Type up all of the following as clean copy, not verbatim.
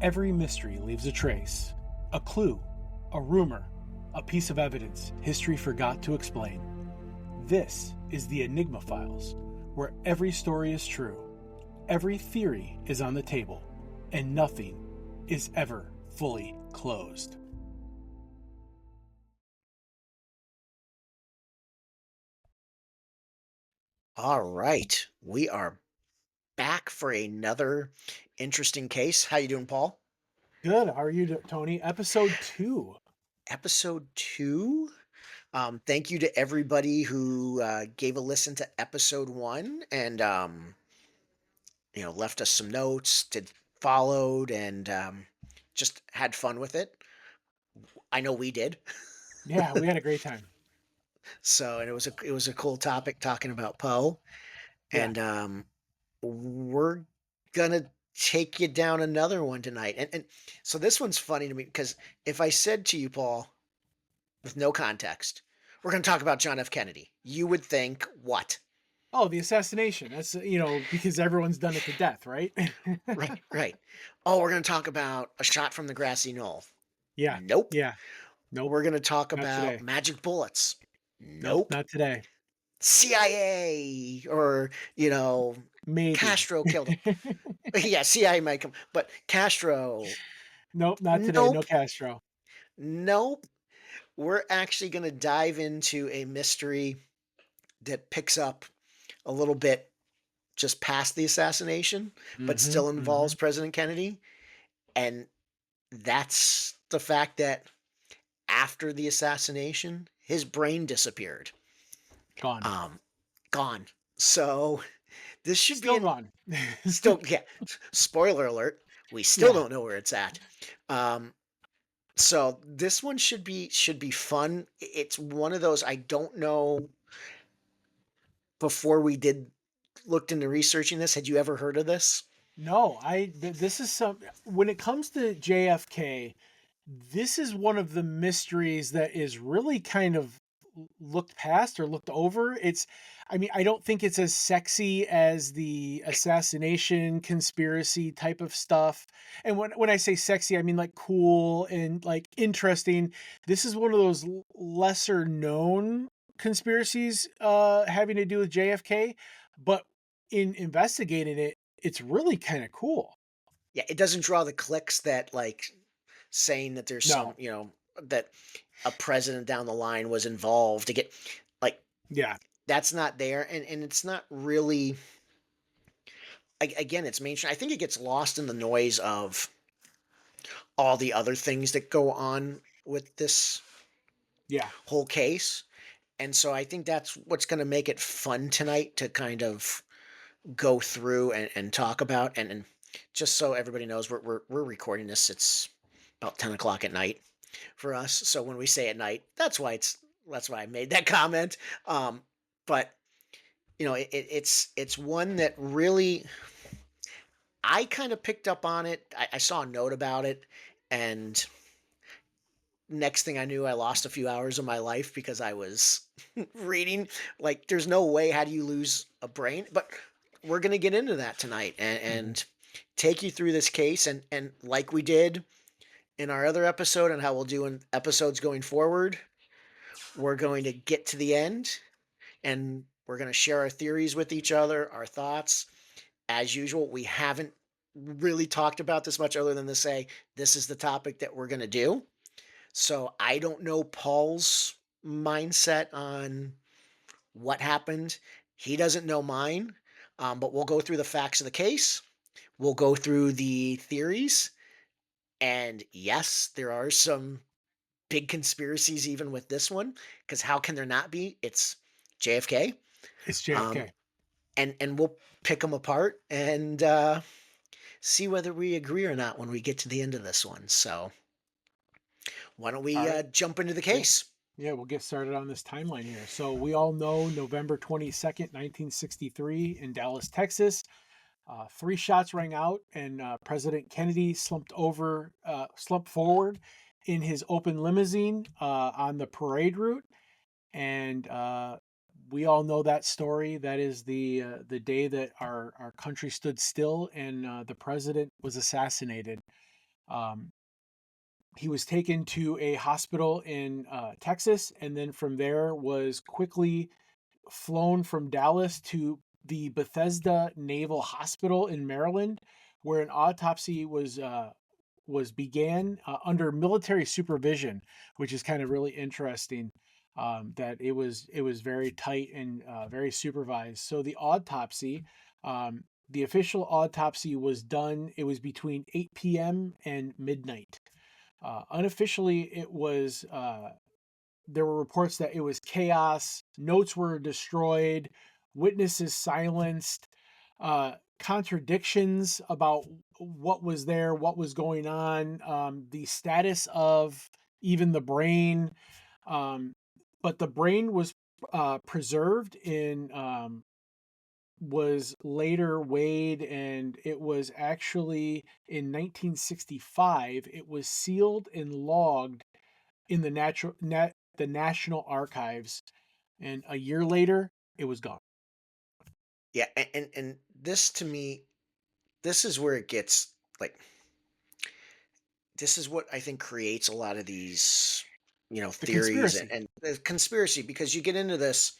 Every mystery leaves a trace, a clue, a rumor, a piece of evidence history forgot to explain. This is the Enigma Files, where every story is true, every theory is on the table, and nothing is ever fully closed. All right, we are back for another interesting case. How you doing, Paul? Good. How are you, Tony? Episode 2. Episode 2. Thank you to everybody who gave a listen to episode 1 and left us some notes, did followed, and just had fun with it. I know we did. Yeah, we had a great time. So, and it was a cool topic talking about Poe, Yeah. and we're gonna take you down another one tonight. And so this one's funny to me because if I said to you, Paul, with no context, we're gonna talk about John F. Kennedy, you would think what? Oh, the assassination. That's, because everyone's done it to death, right? Right, right. Oh, we're gonna talk about a shot from the grassy knoll. Yeah. Nope. Yeah. Nope. We're gonna talk Not about today. magic bullets. Nope. Nope. Not today. CIA or Maybe. Castro killed him. Yeah, CIA might come, but Castro. Nope. Not today. No Nope. Castro. Nope. We're actually going to dive into a mystery that picks up a little bit just past the assassination, but Mm-hmm. still Mm-hmm. involves President Kennedy. And that's the fact that after the assassination, his brain disappeared. Gone. Um, Gone. So this should be Still an gone. still, yeah, spoiler alert, we still Yeah. don't know where it's at. Um, so this one should be fun. It's one of those I don't know. Before we did looked into researching this, had you ever heard of this? No, this is when it comes to JFK, this is one of the mysteries that is really kind of looked past or looked over. I don't think it's as sexy as the assassination conspiracy type of stuff. And when I say sexy, I mean like cool and like interesting. This is one of those lesser known conspiracies having to do with JFK, but in investigating it, it's really kind of cool. Yeah, it doesn't draw the clicks that saying that there's some, No. that a president down the line was involved to get like Yeah. that's not there, and it's not really. Again, it's mainstream. I think it gets lost in the noise of all the other things that go on with this Yeah. whole case. And so I think that's what's going to make it fun tonight to kind of go through and talk about. And just so everybody knows, we're recording this. It's about 10 o'clock at night for us. So when we say at night, that's why I made that comment. But it's one that really I kind of picked up on it. I saw a note about it, and next thing I knew, I lost a few hours of my life because I was reading. Like, there's no way. How do you lose a brain? But we're gonna get into that tonight Mhm. and take you through this case, and like we did in our other episode, and how we'll do in episodes going forward, we're going to get to the end, and we're going to share our theories with each other, our thoughts. As usual, we haven't really talked about this much other than to say this is the topic that we're going to do. So I don't know Paul's mindset on what happened. He doesn't know mine. But we'll go through the facts of the case. We'll go through the theories. And yes, there are some big conspiracies even with this one, because how can there not be? It's JFK. It's Um, JFK. and we'll pick them apart and see whether we agree or not when we get to the end of this one. So why don't All we right. jump into the Yeah. case? Yeah, we'll get started on this timeline here. So we all know November 22nd, 1963 in Dallas, Texas. Three shots rang out, and President Kennedy slumped forward in his open limousine on the parade route. And we all know that story. That is the day that our country stood still and the president was assassinated. Um, he was taken to a hospital in Texas, and then from there was quickly flown from Dallas to the Bethesda Naval Hospital in Maryland, where an autopsy was began under military supervision, which is kind of really interesting. That it was very tight and very supervised. So the autopsy, the official autopsy was done. It was between 8 p.m. and midnight. Unofficially, it was there were reports that it was chaos, notes were destroyed, witnesses silenced, contradictions about what was there, what was going on, the status of even the brain. Um, but the brain was preserved in was later weighed, and it was actually in 1965 it was sealed and logged in the National Archives, and a year later, it was gone. Yeah, and this to me, this is where it gets like this is what I think creates a lot of these, The theories and, conspiracy. and the conspiracy because you get into this,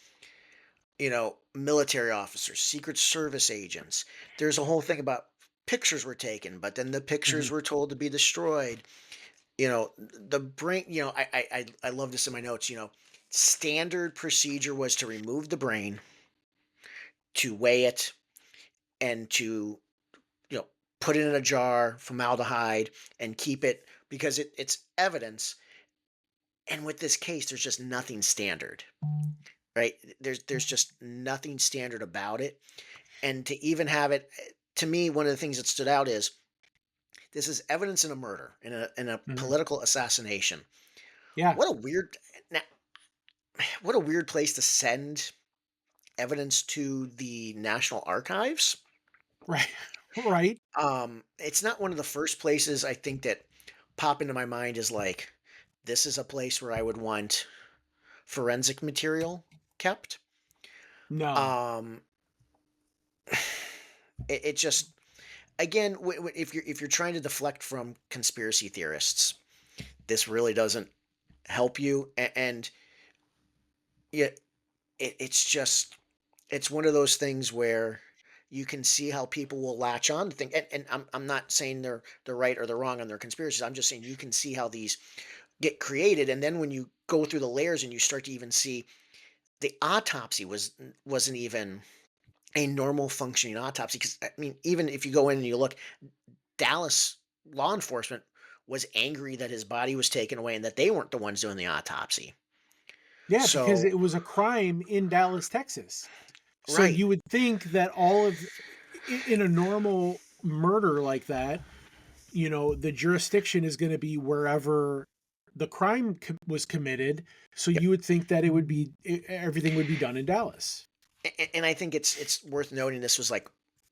military officers, Secret Service agents. There's a whole thing about pictures were taken, but then the pictures Mhm. were told to be destroyed. The brain, I love this in my notes, standard procedure was to remove the brain, to weigh it, and to, you know, put it in a jar, formaldehyde, and keep it because it's evidence. And with this case, there's just nothing standard, right? There's just nothing standard about it. And to even have it, to me, one of the things that stood out is this is evidence in a murder, in a Mhm. political assassination. Yeah. What a weird now, what a weird place to send evidence to the National Archives. Right. Right. It's not one of the first places I think that pop into my mind is like, this is a place where I would want forensic material kept. No. Um, it just again, if you're trying to deflect from conspiracy theorists, this really doesn't help you. And yet, it's just it's one of those things where you can see how people will latch on to think. And I'm not saying they're right or they're wrong on their conspiracies. I'm just saying you can see how these get created, and then when you go through the layers and you start to even see the autopsy wasn't even a normal functioning autopsy. Because I mean, even if you go in and you look, Dallas law enforcement was angry that his body was taken away and that they weren't the ones doing the autopsy. Yeah, because So it was a crime in Dallas, Texas. So right. you would think that all of in a normal murder like that, the jurisdiction is going to be wherever the crime was committed. So Yep. you would think that it would be everything would be done in Dallas. And I think it's worth noting this was like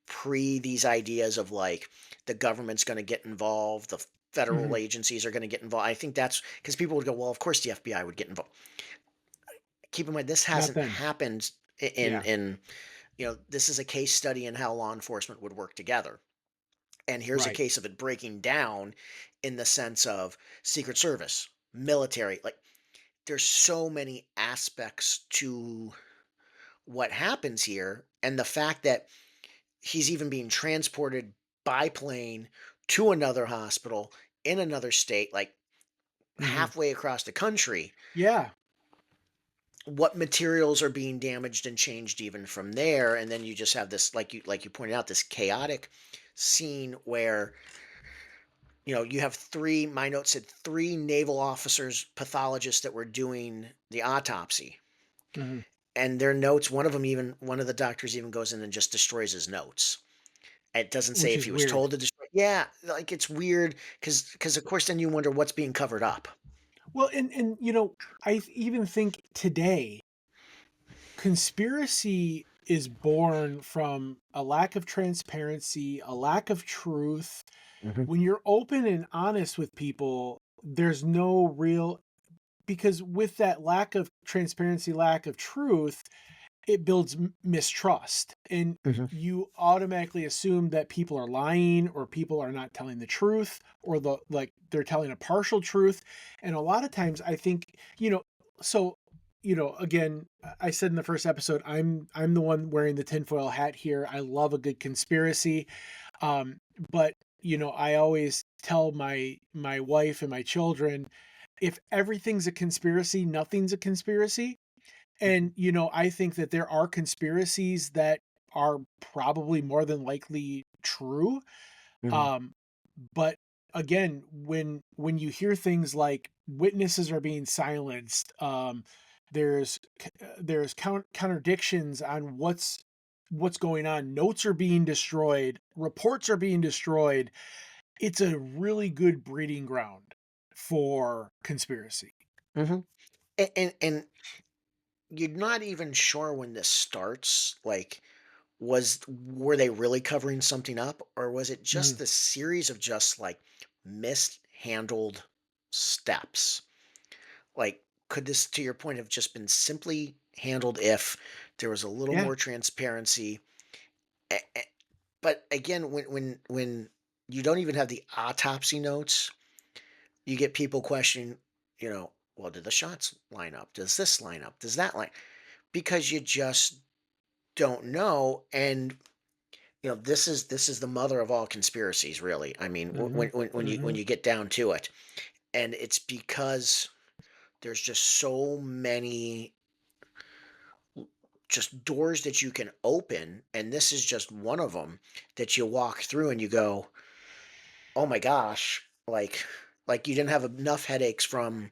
pre these ideas of like the government's going to get involved, the federal Mhm. agencies are going to get involved. I think that's because people would go, well, of course the FBI would get involved. Keep in mind this Not hasn't then. happened Yeah. in this is a case study in how law enforcement would work together. And here's a Right. case of it breaking down in the sense of Secret Service, military. Like there's so many aspects to what happens here, and the fact that he's even being transported by plane to another hospital in another state, like Mhm. halfway across the country. Yeah. What materials are being damaged and changed even from there, and then you just have this, like you pointed out, this chaotic scene where you have three. My note said three naval officers, pathologists that were doing the autopsy, Mhm. and their notes. One of the doctors even goes in and just destroys his notes. It doesn't say Which if is he was weird. told to destroy. Yeah, like it's weird because of course then you wonder what's being covered up. Well, and even think today conspiracy is born from a lack of transparency, a lack of truth. Mhm. When you're open and honest with people, there's no real, because with that lack of transparency, lack of truth, it builds mistrust, and Mhm. you automatically assume that people are lying or people are not telling the truth, or they're telling a partial truth. And a lot of times I think, so again, I said in the first episode, I'm the one wearing the tinfoil hat here. I love a good conspiracy. um but I always tell my wife and my children, if everything's a conspiracy, nothing's a conspiracy. And, I think that there are conspiracies that are probably more than likely true. Mhm. Um, but again, when you hear things like witnesses are being silenced, there's contradictions on what's going on. Notes are being destroyed, reports are being destroyed. It's a really good breeding ground for conspiracy. Mhm. And you're not even sure when this starts. Like, were they really covering something up, or was it just Mhm. this series of just like mishandled steps? Like, could this, to your point, have just been simply handled if there was a little Yeah. more transparency? But again, when you don't even have the autopsy notes, you get people questioning, well, did the shots line up? Does this line up? Does that line? Because you just don't know. And this is the mother of all conspiracies, really. I mean, Mhm. when Mhm. you get down to it, and it's because there's just so many just doors that you can open, and this is just one of them that you walk through and you go, oh my gosh, like you didn't have enough headaches from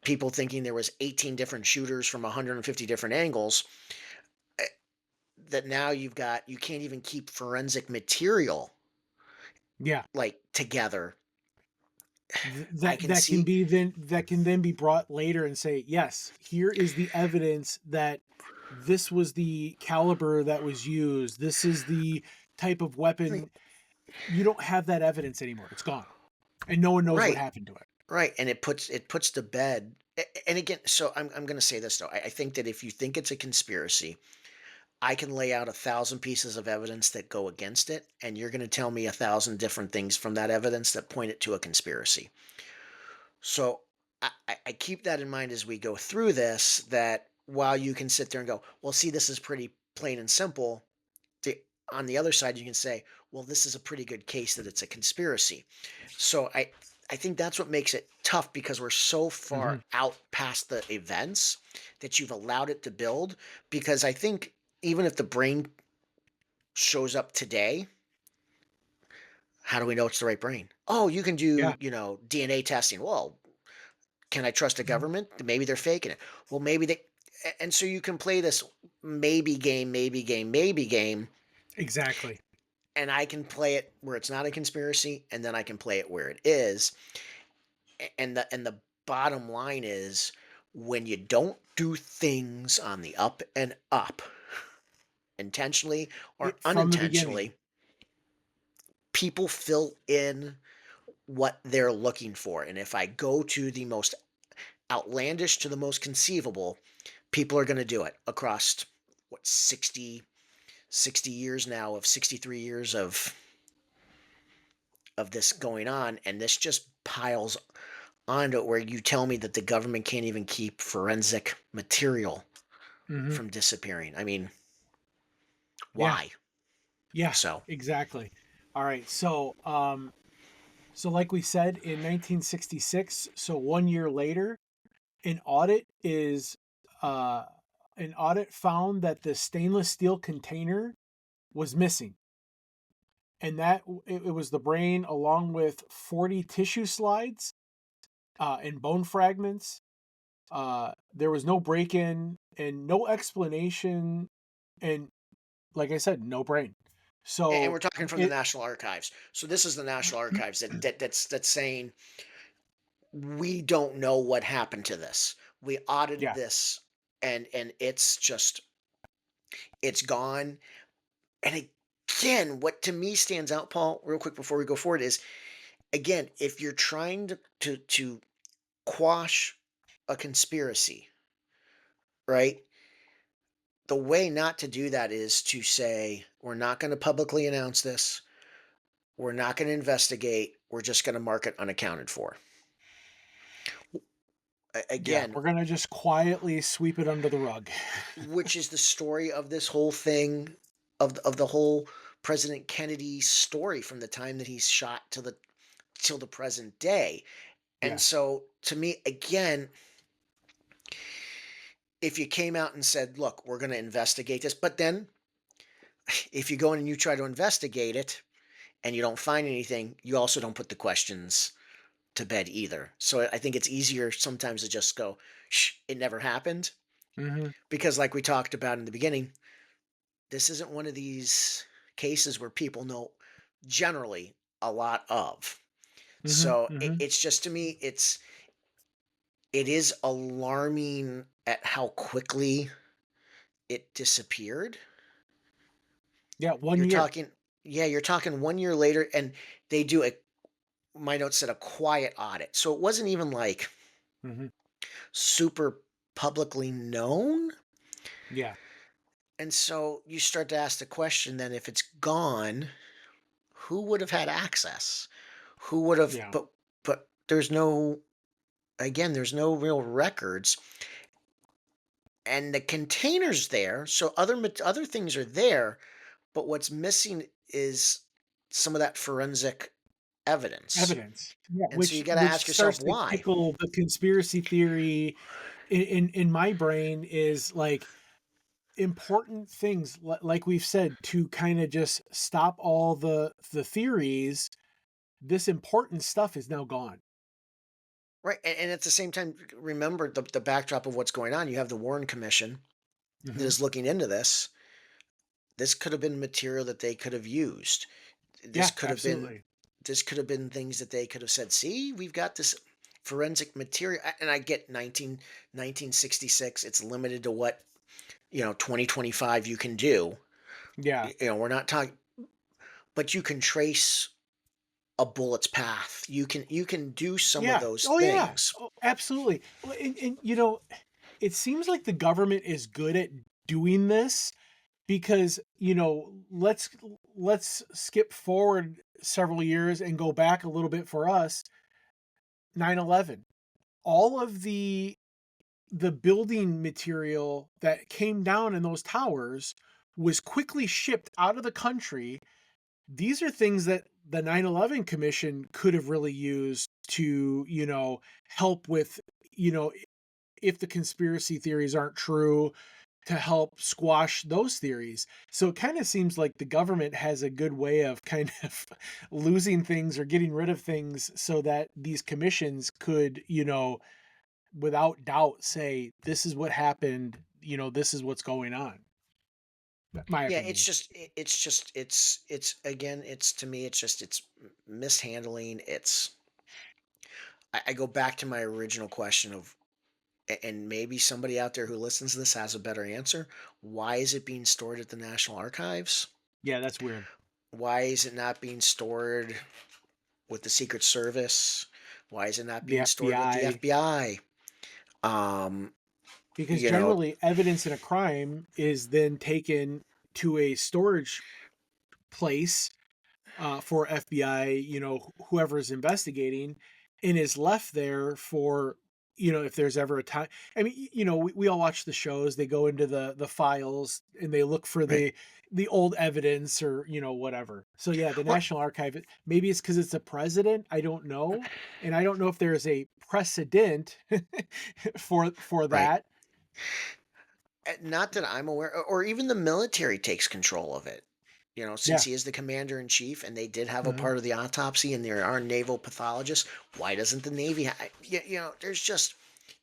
people thinking there was 18 different shooters from 150 different angles, eh, that now you can't even keep forensic material Yeah. like together. I That can that can see. be that can then be brought later and say, yes, here is the evidence that this was the caliber that was used. This is the type of Right, weapon. You don't have that evidence anymore. It's gone, and no one knows what right, happened to it. right, and it puts to bed. And again, so I'm going to say this though. I think that if you think it's a conspiracy, I can lay out 1,000 pieces of evidence that go against it, and you're going to tell me 1,000 different things from that evidence that point it to a conspiracy. So I keep that in mind as we go through this. That while you can sit there and go, well, see, this is pretty plain and simple. The, on the other side, you can say, well, this is a pretty good case that it's a conspiracy. So I think that's what makes it tough, because we're so far Mhm. out past the events that you've allowed it to build. Because I think even if the brain shows up today, how do we know it's the right brain? Oh, you can Yeah. do, DNA testing. Well, can I trust the Mhm. government? Maybe they're faking it. Well, maybe they. And so you can play this maybe game, maybe game, maybe game, Exactly. and I can play it where it's not a conspiracy, and then I can play it where it is. And the bottom line is, when you don't do things on the up and up, intentionally or From the beginning. unintentionally, people fill in what they're looking for. And if I go to the most outlandish to the most conceivable, people are going to do it across what, 60 years now, of 63 years of this going on. And this just piles onto it, where you tell me that the government can't even keep forensic material Mhm. from disappearing. I mean, Yeah. why? Yeah. So, Exactly. All right. So like we said, in 1966, so 1 year later, an audit is uh an audit found that the stainless steel container was missing, and it was the brain along with 40 tissue slides and bone fragments. There was no break-in and no explanation, and like I said, no brain. and So we're talking from the it National Archives. So this is the National Archives that's saying, we don't know what happened to this. We audited yeah. this, and it's gone. And again, what to me stands out, Paul, real quick before we go forward, is, again, if you're trying to quash a conspiracy, right? the way not to do that is to say, we're not going to publicly announce this. We're not going to investigate. We're just going to mark it unaccounted for. Yeah, Again, we're gonna just quietly sweep it under the rug. which is the story of this whole thing, of the whole President Kennedy story from the time that he's shot to the till the present day. And Yes. so to me, again, if you came out and said, look, we're going to investigate this, but then if you go in and you try to investigate it and you don't find anything, you also don't put the questions to bed either. So I think it's easier sometimes to just go, shh, it never happened. Mhm. Because, like we talked about in the beginning, this isn't one of these cases where people know generally a lot of. Mhm. So Mhm. it's just, to me, it is alarming at how quickly it disappeared. Yeah, 1 You're year. talking, yeah, you're talking 1 year later, and they do a, my notes said, a quiet audit. So it wasn't even like Mhm. super publicly known. Yeah. And so you start to ask the question, then, if it's gone, who would have had access? Who would have, Yeah. but there's no, again, there's no real records, and the containers there, so other things are there, but what's missing is some of that forensic evidence. Evidence. Yeah, And so you got to which ask starts yourself to why. tickle the conspiracy theory in my brain is, like, important things, like we've said, to kinda just stop all the theories, this important stuff is now gone. Right. And at the same time, remember the backdrop of what's going on. You have the Warren Commission that Mhm. is looking into this. This could have been material that they could have used. This Yeah, could have been absolutely. this could have been things that they could have said, see, we've got this forensic material. And I get 1966. It's limited to what, 2025 you can do. Yeah. We're not talking, but you can trace a bullet's path. You can do some of Yeah. those Oh, yeah. things. Oh, absolutely. Well, it seems like the government is good at doing this because, let's skip forward several years and go back a little bit for us. 9/11. All of the building material that came down in those towers was quickly shipped out of the country. These are things that the 9/11 commission could have really used to, help with, you know, if the conspiracy theories aren't true, to help squash those theories. So it kind of seems like the government has a good way of kind of losing things or getting rid of things so that these commissions could, without doubt say this is what happened, this is what's going on. My Yeah, it's opinion. just it's again, it's, to me, it's just, it's mishandling. I go back to my original question of, and maybe somebody out there who listens to this has a better answer. Why is it being stored at the National Archives? Yeah, that's weird. Why is it not being stored with the Secret Service? Why is it not The being stored with the FBI, FBI? Um, because you know, generally evidence in a crime is then taken to a storage place for FBI, whoever is investigating, and is left there for, if there's ever a time. I mean, we all watch the shows. They go into the files and they look for right. the old evidence or whatever. So yeah, the Well, National Archive. Maybe it's because it's a president. I don't know, and I don't know if there's a precedent for right. that. Not that I'm aware, or even the military takes control of it. Since Yeah. he is the commander in chief, and they did have a Mhm. part of the autopsy, and there are naval pathologists. Why doesn't the Navy?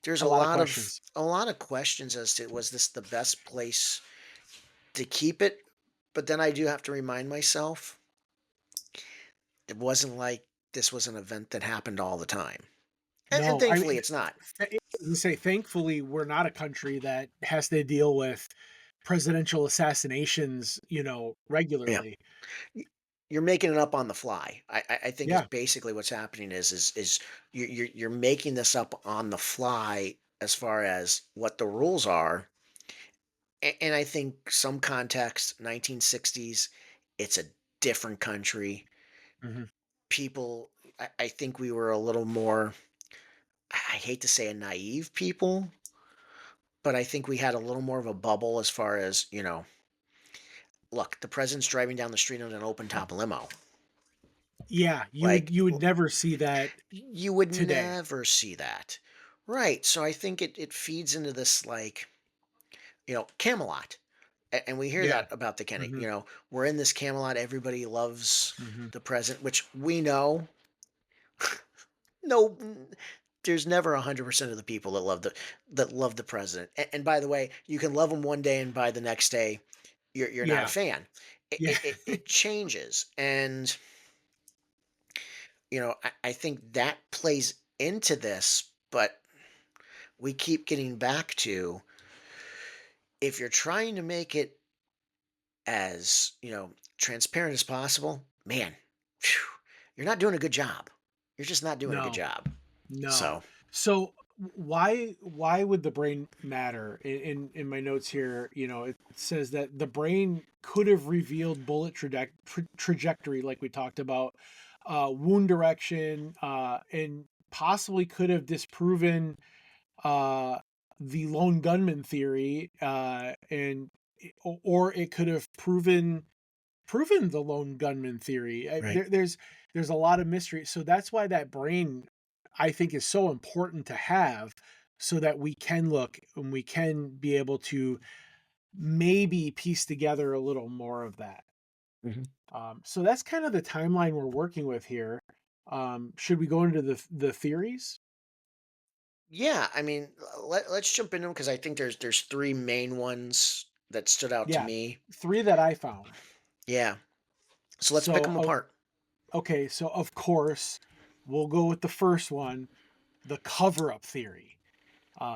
There's A lot of questions. a lot of questions as to, was this the best place to keep it? But then I do have to remind myself, it wasn't like this was an event that happened all the time, and No, I thankfully mean, it's not. you say thankfully we're not a country that has to deal with presidential assassinations, Yeah. regularly. Y- You're making it up on the fly. I think is Yeah, basically what's happening, is you're making this up on the fly as far as what the rules are, And I think some context, 1960s, it's a different country. Mhm. People, I think we were a little more, I hate to say a naive people, but I think we had a little more of a bubble as far as, look, the president's driving down the street in an open top limo. Yeah, Like, you would never see that you would today. never see that. Right. So I think it feeds into this, like, Camelot. And we hear Yeah. that about the Kenny. Mhm. We're in this Camelot. Everybody loves Mhm. the present, which we know. No, there's never 100% of the people that love the president. And by the way, you can love him one day, and by the next day, you're not a Yeah. fan. It, Yeah. it, it it changes, and I think that plays into this. But we keep getting back to, if you're trying to make it as transparent as possible, man, phew, you're not doing a good job. You're just not doing a good No. job. No. So, So why would the brain matter? In my notes here, it says that the brain could have revealed bullet trajectory, like we talked about, wound direction, and possibly could have disproven uh, the lone gunman theory, or it could have proven the lone gunman theory. right. There's a lot of mystery. So that's why that brain, I think, is so important to have, so that we can look and we can be able to maybe piece together a little more of that. Mhm. So that's kind of the timeline we're working with here. Should we go into the theories? Yeah, I mean, let's jump into them because I think there's three main ones that stood out to Yeah, me. three that I found. Yeah, so let's pick So them apart. okay, so of course we'll go with the first one, the cover up theory.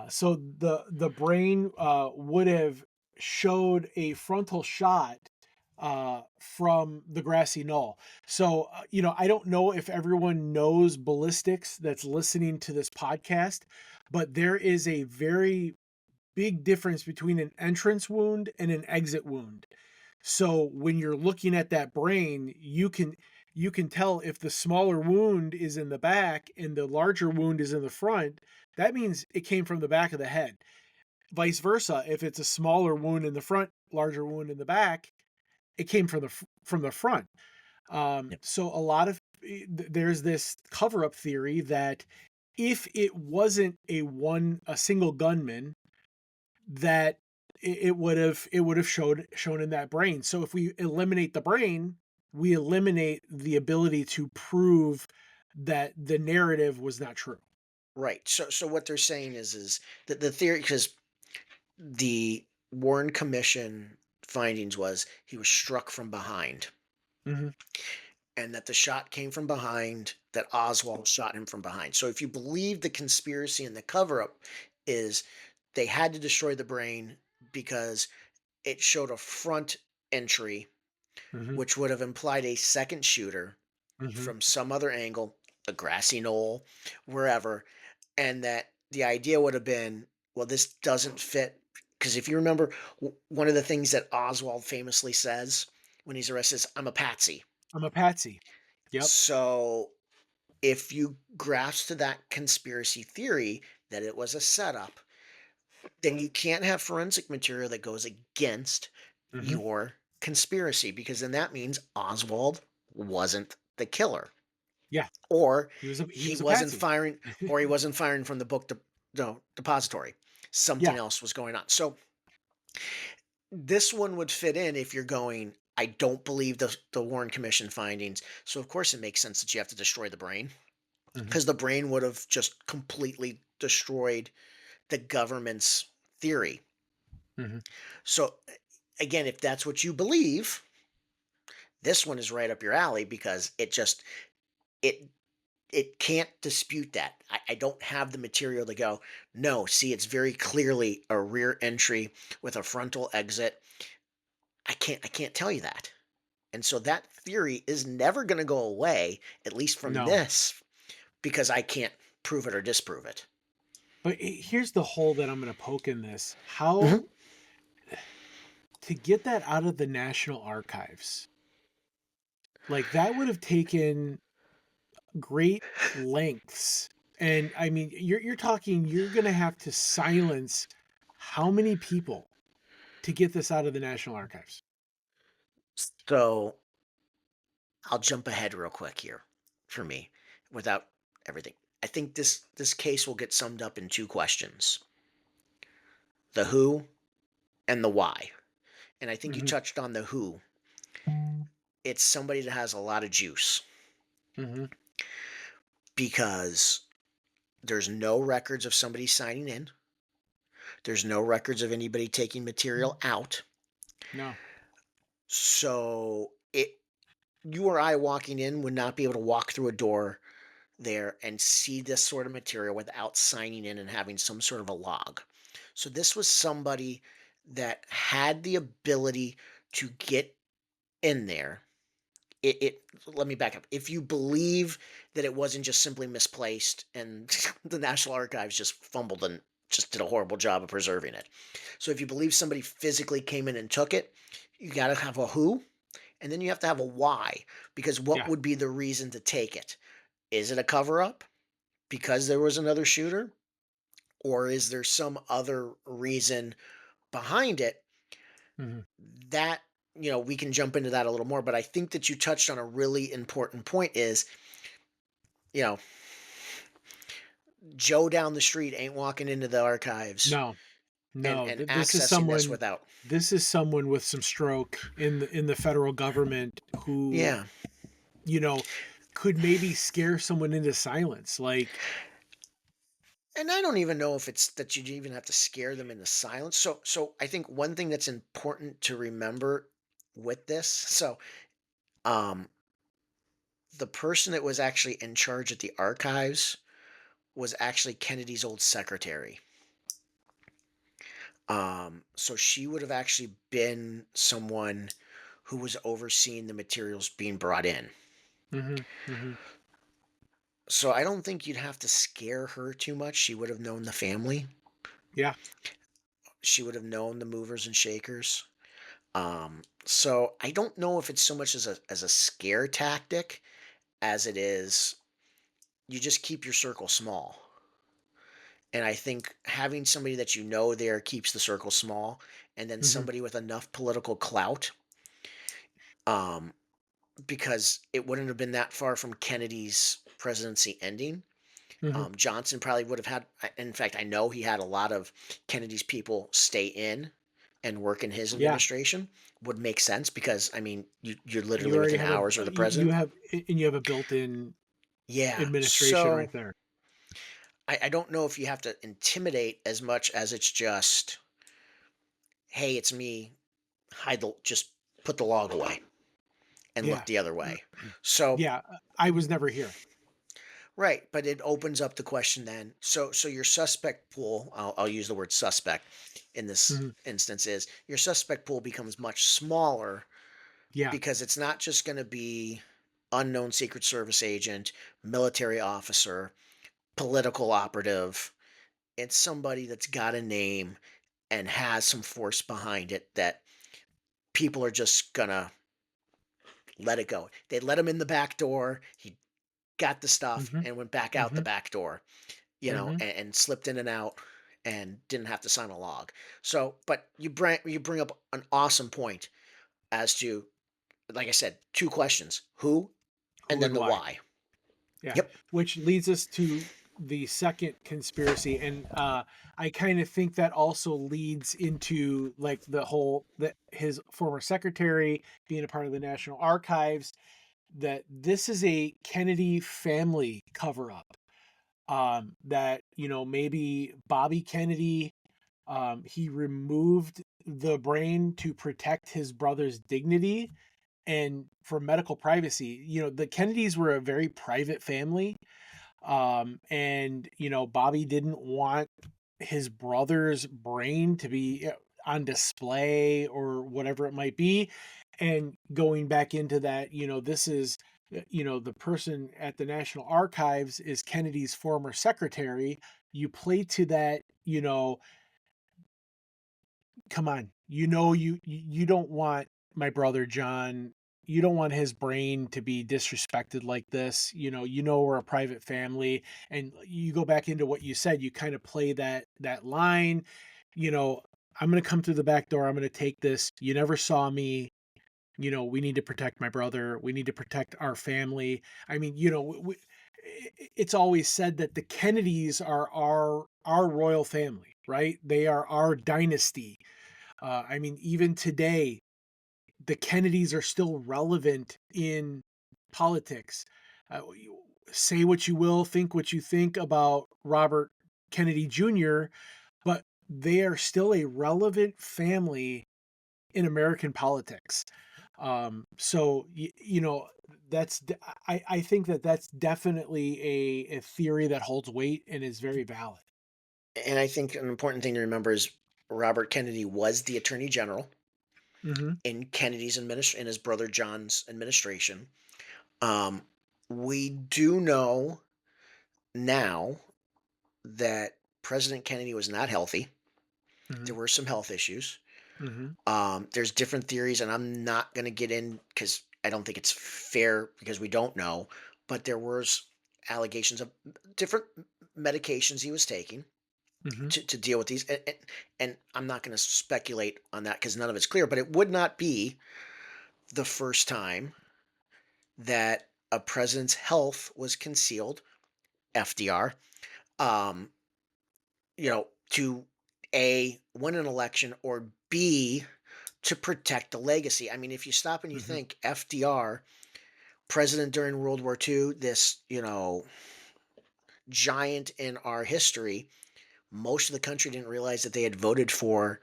So the brain would have showed a frontal shot from the grassy knoll. So I don't know if everyone knows ballistics that's listening to this podcast, but there is a very big difference between an entrance wound and an exit wound. So when you're looking at that brain, you can tell if the smaller wound is in the back and the larger wound is in the front. That means it came from the back of the head. Vice versa, if it's a smaller wound in the front, larger wound in the back, it came from the front. Yep. So a lot of there's this cover up theory that if it wasn't a single gunman, that it would have shown in that brain. So if we eliminate the brain, we eliminate the ability to prove that the narrative was not true. Right. So what they're saying is that the theory, because the Warren Commission findings was he was struck from behind, Mhm, and that the shot came from behind, that Oswald shot him from behind. So if you believe the conspiracy and the cover up is they had to destroy the brain because it showed a front entry, mhm, which would have implied a second shooter mhm. from some other angle, a grassy knoll, wherever, and that the idea would have been, well, this doesn't fit. Because if you remember, one of the things that Oswald famously says when he's arrested is, "I'm a patsy." I'm a patsy. Yep. So if you grasp to that conspiracy theory that it was a setup, then you can't have forensic material that goes against Mhm. your conspiracy, because then that means Oswald wasn't the killer, Yeah, or he he was a wasn't patsy. firing, or he wasn't firing from the book no, depository. Something Yeah. else was going on. So this one would fit in if you're going, I don't believe the Warren Commission findings. So of course it makes sense that you have to destroy the brain, Mhm, because the brain would have just completely destroyed the government's theory. mhm. So again, if that's what you believe, this one is right up your alley, because it it can't dispute that. I don't have the material to go, no, see, it's very clearly a rear entry with a frontal exit. I can't tell you that. And so that theory is never going to go away, at least from No. this, because I can't prove it or disprove it. But here's the hole that I'm gonna poke in this. Mhm. to get that out of the National Archives, like that would have taken great lengths. And I mean, you're talking you're going to have to silence how many people to get this out of the National Archives? So I'll jump ahead real quick here for me without everything. I think this case will get summed up in two questions: the who and the why. And I think you Mhm. touched on the who. It's somebody that has a lot of juice Mhm. because there's no records of somebody signing in. There's no records of anybody taking material out. No. So you or I walking in would not be able to walk through a door there and see this sort of material without signing in and having some sort of a log. So this was somebody that had the ability to get in there. It let me back up. If you believe that it wasn't just simply misplaced and the National Archives just fumbled and just did a horrible job of preserving it. So if you believe somebody physically came in and took it, you got to have a who, and then you have to have a why, because what Yeah. would be the reason to take it? Is it a cover up because there was another shooter? Or is there some other reason behind it Mhm. that, we can jump into that a little more? But I think that you touched on a really important point is, you know, Joe down the street ain't walking into the archives No. and, No. and This is accessing this someone without. with some stroke in the federal government who, Yeah. you know, could maybe scare someone into silence. Like, And I don't even know if it's that you even have to scare them into silence. So I think one thing that's important to remember with this, so um the person that was actually in charge at the archives was actually Kennedy's old secretary. So she would have actually been someone who was overseeing the materials being brought in. mhm, mhm. So I don't think you'd have to scare her too much. She would have known the family. Yeah. She would have known the movers and shakers. So I don't know if it's so much as a scare tactic as it is you just keep your circle small. And I think having somebody that you know there keeps the circle small, and then Mhm, somebody with enough political clout, um, because it wouldn't have been that far from Kennedy's presidency ending. mhm. Johnson probably would have had. In fact, I know he had a lot of Kennedy's people stay in and work in his Yeah. administration. Would make sense because I mean you're You literally already within have a hours of the you president. have and you have a built-in Yeah. administration So right there. I don't know if you have to intimidate as much as it's just, hey, it's me. Just put the log away and look Yeah. the other way. So Yeah, I was never here. right, but it opens up the question then. So your suspect pool, I'll use the word suspect in this Mhm. instance, is your suspect pool becomes much smaller Yeah. because it's not just going to be unknown Secret Service agent, military officer, political operative. It's somebody that's got a name and has some force behind it that people are just gonna let it go. They let him in the back door. He got the stuff Mhm, and went back out the mhm, back door, mhm. and slipped in and out and didn't have to sign a log. So, but you bring up an awesome point as to, like I said, two questions: who, and Who then and the why. why. Yeah, Yep. which leads us to the second conspiracy, and, I kinda think that also leads into, like, the whole that his former secretary being a part of the National Archives, that this is a Kennedy family cover-up, that, maybe Bobby Kennedy, he removed the brain to protect his brother's dignity and for medical privacy. The Kennedys were a very private family, and Bobby didn't want his brother's brain to be on display or whatever it might be. And going back into that, this is the person at the National Archives is Kennedy's former secretary. You play to that, come on, you don't want my brother John, you don't want his brain to be disrespected like this. We're a private family, and you go back into what you said, you kind of play that line, you know, I'm going to come through the back door, I'm going to take this. You never saw me. We need to protect my brother. We need to protect our family. I mean, it's always said that the Kennedys are our royal family, right? They are our dynasty. I mean, even today, the Kennedys are still relevant in politics. Say what you will, think what you think about Robert Kennedy Jr., but they are still a relevant family in American politics. So I think that that's definitely a theory that holds weight and is very valid. And I think an important thing to remember is Robert Kennedy was the Attorney General Hmm. in Kennedy's in his brother John's administration. Um, we do know now that President Kennedy was not healthy. Hmm. There were some health issues. Hmm. There's different theories, and I'm not going to get in because I don't think it's fair because we don't know. But there was allegations of different medications he was taking Hmm. to deal with these, and I'm not going to speculate on that because none of it's clear. But it would not be the first time that a president's health was concealed. FDR, um, to A, win an election, or B, to protect the legacy. I mean, if you stop and you Hmm. think FDR, president during World War II, this, giant in our history, most of the country didn't realize that they had voted for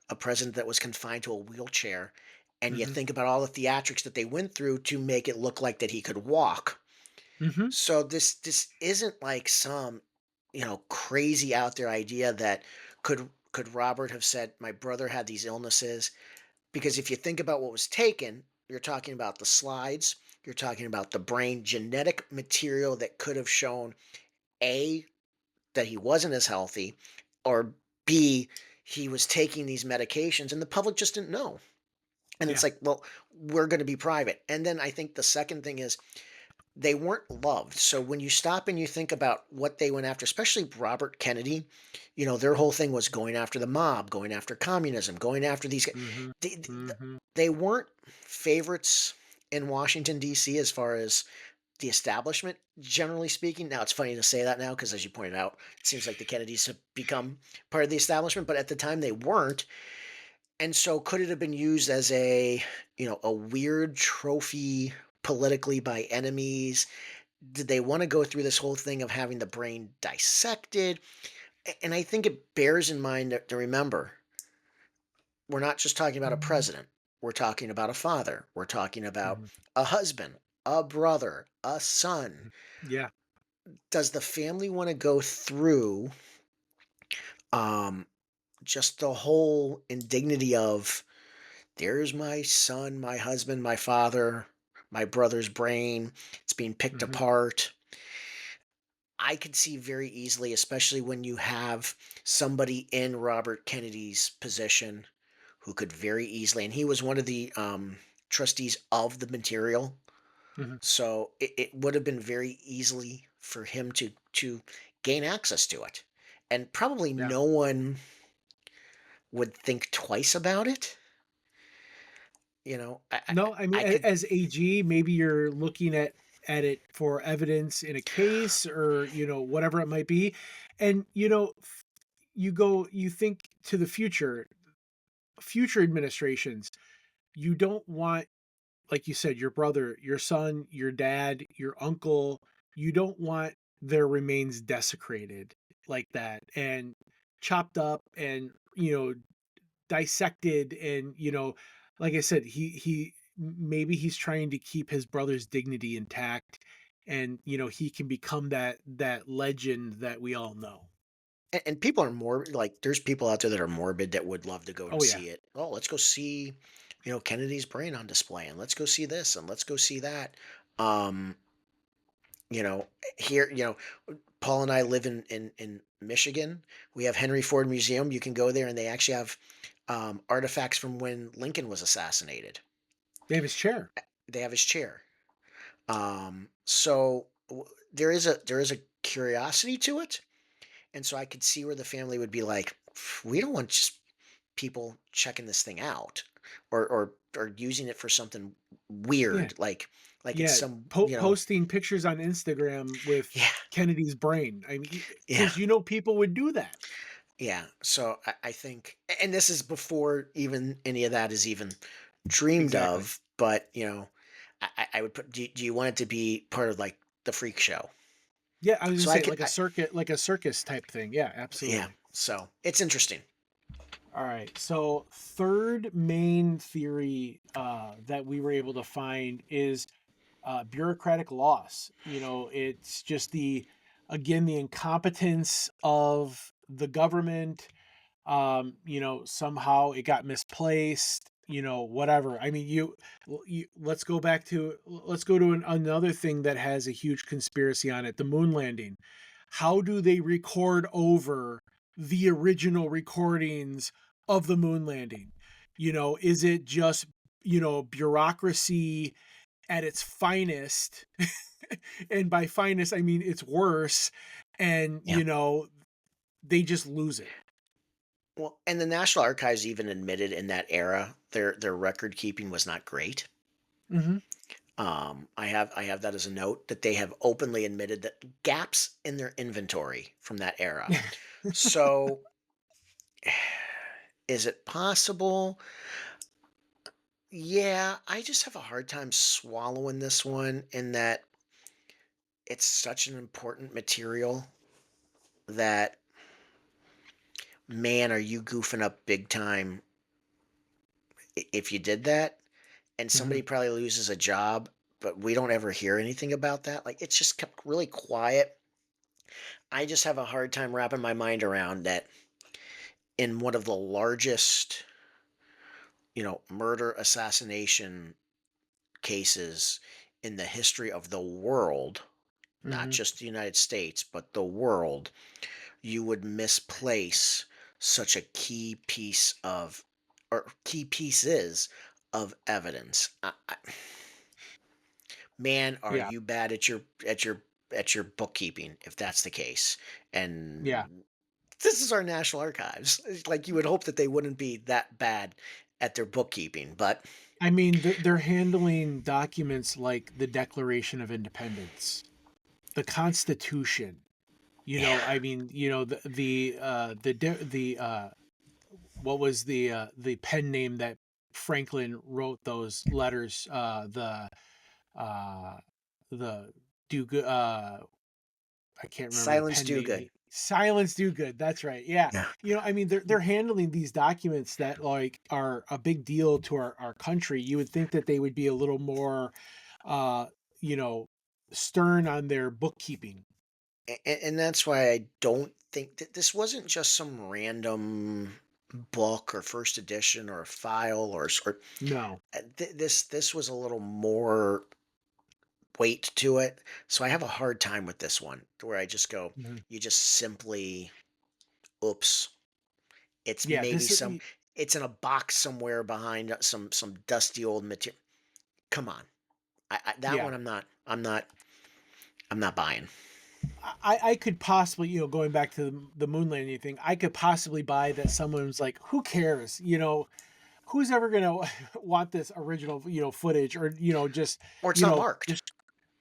a president that was confined to a wheelchair. And you Hmm. think about all the theatrics that they went through to make it look like that he could walk. Hmm. So this isn't like some, crazy out there idea that could Robert have said my brother had these illnesses? Because if you think about what was taken, you're talking about the slides, you're talking about the brain genetic material that could have shown A, that he wasn't as healthy, or B, he was taking these medications and the public just didn't know. And it's Yeah. like, well, we're going to be private. And then I think the second thing is they weren't loved. So when you stop and you think about what they went after, especially Robert Kennedy, their whole thing was going after the mob, going after communism, going after these. Hmm. They, Hmm. they weren't favorites in Washington D.C. as far as the establishment, generally speaking. Now it's funny to say that now because, as you pointed out, it seems like the Kennedys have become part of the establishment, but at the time they weren't. And so, could it have been used as a weird trophy politically by enemies? Did they want to go through this whole thing of having the brain dissected? And I think it bears in mind to remember we're not just talking about a president. We're talking about a father. We're talking about Hmm. a husband, a brother, a son. Yeah. Does the family want to go through um, just the whole indignity of there's my son, my husband, my father, my brother's brain? It's being picked Hmm. apart. I could see very easily, especially when you have somebody in Robert Kennedy's position who could very easily, and he was one of the trustees of the material, Hmm. so it would have been very easily for him to gain access to it, and probably Yeah. no one would think twice about it. No, I mean, I could. as AG, maybe you're looking at it for evidence in a case, or whatever it might be, and you think to the future administrations. You don't want, like you said, your brother, your son, your dad, your uncle. You don't want their remains desecrated like that and chopped up and dissected, and like I said, maybe he's trying to keep his brother's dignity intact, and he can become that legend that we all know. And people are more like there's people out there that are morbid that would love to go and Oh yeah. see it. Oh, let's go see, Kennedy's brain on display, and let's go see this, and let's go see that. Um, you know, here, Paul and I live in Michigan. We have Henry Ford Museum. You can go there, and they actually have artifacts from when Lincoln was assassinated. They have his chair. They have his chair. So there is a curiosity to it, and so I could see where the family would be like, we don't want just people checking this thing out, or using it for something Yeah. weird, like it's Yeah. some Posting pictures on Instagram with yeah, Kennedy's brain. I mean, yeah, because people would do that. yeah. So I think, and this is before even any of that is even dreamed Exactly. of, but I would put. Do you want it to be part of like the freak show? Yeah, I was gonna So I say could, like a circus type thing. Yeah, yeah. absolutely. So it's interesting. All right. So third main theory that we were able to find is bureaucratic loss. It's just the incompetence of the government. Somehow it got misplaced. Whatever. I mean, let's go to another thing that has a huge conspiracy on it: the moon landing. How do they record over the original recordings of the moon landing? Is it just bureaucracy at its finest? And by finest, I mean it's worse. And Yeah. they just lose it. Well, and the National Archives even admitted in that era their record keeping was not great. Hmm. I have that as a note that they have openly admitted that gaps in their inventory from that era. So, is it possible? Yeah, I just have a hard time swallowing this one in that it's such an important material that, man, are you goofing up big time if you did that? And Hmm. somebody probably loses a job, but we don't ever hear anything about that. Like, it's just kept really quiet. I just have a hard time wrapping my mind around that in one of the largest, murder assassination cases in the history of the world, not Hmm. just the United States, but the world, you would misplace such a key piece of, or key pieces of evidence. Man, are Yeah. you bad at your bookkeeping if that's the case? Yeah. And this is our National Archives. It's like you would hope that they wouldn't be that bad at their bookkeeping, but I mean, they're handling documents like the Declaration of Independence, the Constitution. yeah, I mean, what was the pen name that Franklin wrote those letters? Uh, the do good. I can't remember the silence pen do name. good. Silence do good. That's right. Yeah. Yeah. I mean, they're handling these documents that like are a big deal to our country. You would think that they would be a little more, uh, you know, stern on their bookkeeping. And that's why I don't think that this wasn't just some random book or first edition or a file or No. this was a little more weight to it. So I have a hard time with this one where I just go, Mhm. you just simply, oops. It's Yeah. maybe it's in a box somewhere behind some dusty old material. Come on. That Yeah. one I'm not buying. I could possibly, going back to the moon landing thing, I could possibly buy that someone's like, who cares? Who's ever gonna want this original, footage, or just, Or it's you not know, marked. just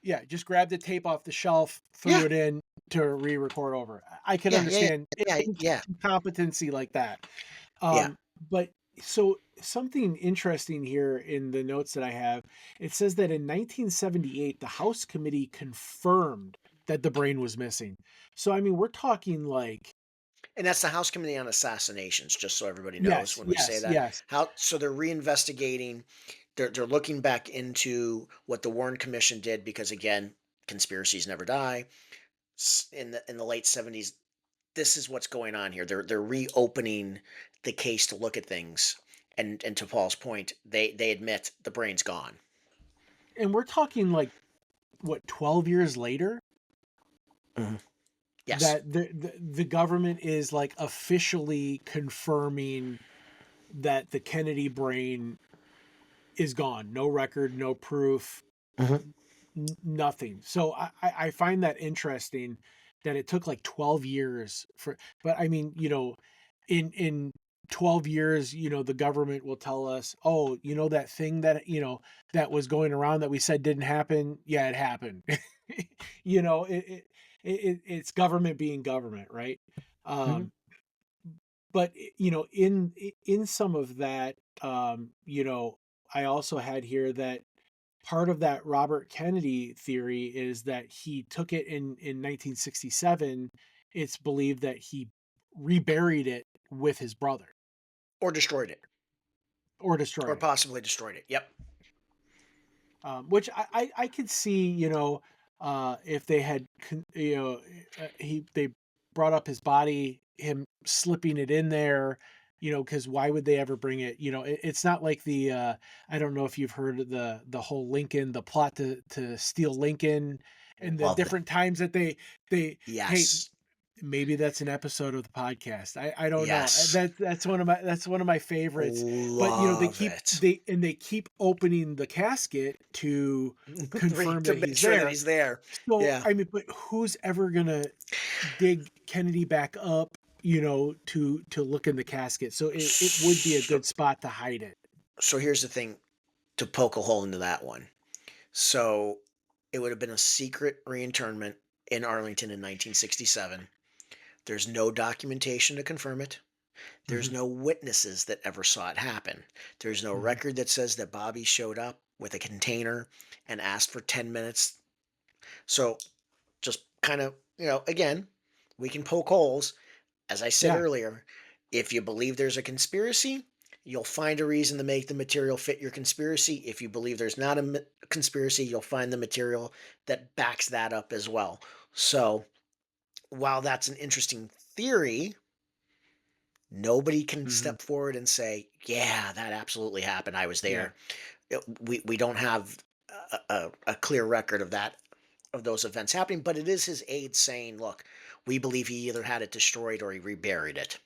yeah, just grab the tape off the shelf, threw Yeah. it in to re-record over. I could Yeah, yeah, understand yeah, yeah, incompetency like that. yeah. But so something interesting here in the notes that I have, it says that in 1978, the House committee confirmed that the brain was missing. So I mean, we're talking like, And that's the House Committee on Assassinations, just so everybody knows yes, when we say yes, that. yes. How so they're reinvestigating, they're looking back into what the Warren Commission did because again, conspiracies never die. In the late 70s, this is what's going on here. They're reopening the case to look at things. And to Paul's point, they admit the brain's gone. And we're talking like, what, 12 years later, Mhm. Yes. that the government is like officially confirming that the Kennedy brain is gone. No record, no proof, Mhm. nothing. So I find that interesting that it took like 12 years for, but I mean, in 12 years, the government will tell us, oh, that thing that, that was going around that we said didn't happen. Yeah, it happened. you know, it, it, it's government being government, right? Mhm. Um, but in some of that, I also had here that part of that Robert Kennedy theory is that he took it in 1967. It's believed that he reburied it with his brother Or destroyed it, or or destroyed it. possibly destroyed it. Yep. Which I could see, if they had, they brought up his body, him slipping it in there, because why would they ever bring it? It's not like I don't know if you've heard of the whole Lincoln, the plot to steal Lincoln, and the Loved it. different times that hey, Yes. maybe that's an episode of the podcast. I don't know. Yes. That's one of my favorites. But they Love keep it. they keep opening the casket to confirm To that make he's sure that there. he's there. So Yeah. I mean, but who's ever gonna dig Kennedy back up? To look in the casket. So it would be a So, good spot to hide it. so here's the thing, to poke a hole into that one. So it would have been a secret reinternment in Arlington in 1967. There's no documentation to confirm it. There's Hmm. no witnesses that ever saw it happen. There's no Hmm. record that says that Bobby showed up with a container and asked for 10 minutes. So just kind of, again, we can poke holes. As I said Yeah. earlier, if you believe there's a conspiracy, you'll find a reason to make the material fit your conspiracy. If you believe there's not a conspiracy, you'll find the material that backs that up as well. So while that's an interesting theory, nobody can Hmm. step forward and say, "Yeah, that absolutely happened. I was Yeah. there." We don't have a clear record of that, of those events happening. But it is his aide saying, "Look, we believe he either had it destroyed or he reburied it."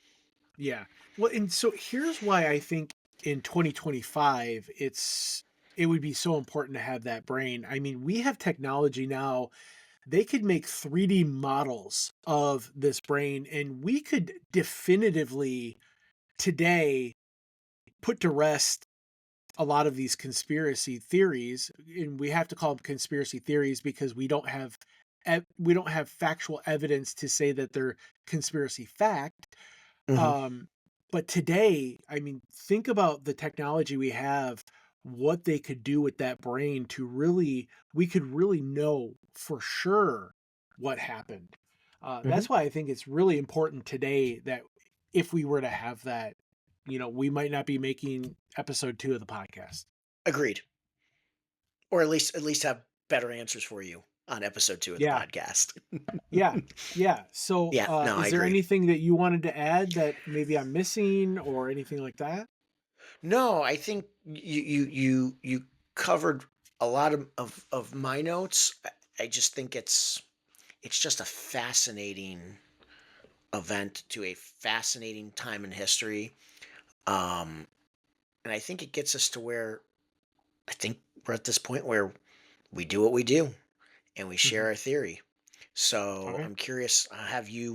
Yeah. Well, and so here's why I think in 2025 it would be so important to have that brain. I mean, we have technology now. They could make 3D models of this brain and we could definitively today put to rest a lot of these conspiracy theories, and we have to call them conspiracy theories because we don't have factual evidence to say that they're conspiracy fact. Hmm. um, but today, I mean, think about the technology we have, what they could do with that brain to really, we could really know for sure what happened. Hmm. That's why I think it's really important today that if we were to have that, we might not be making episode 2 of the podcast. Agreed. Or at least have better answers for you on episode 2 of the Yeah, podcast. yeah, yeah. So, Yeah, no, I is there agree. anything that you wanted to add that maybe I'm missing or anything like that? No, I think you covered a lot of my notes. I just think it's just a fascinating event to a fascinating time in history. Um, and I think it gets us to where I think we're at this point where we do what we do and we share Mhm. our theory. So Okay. I'm curious, have you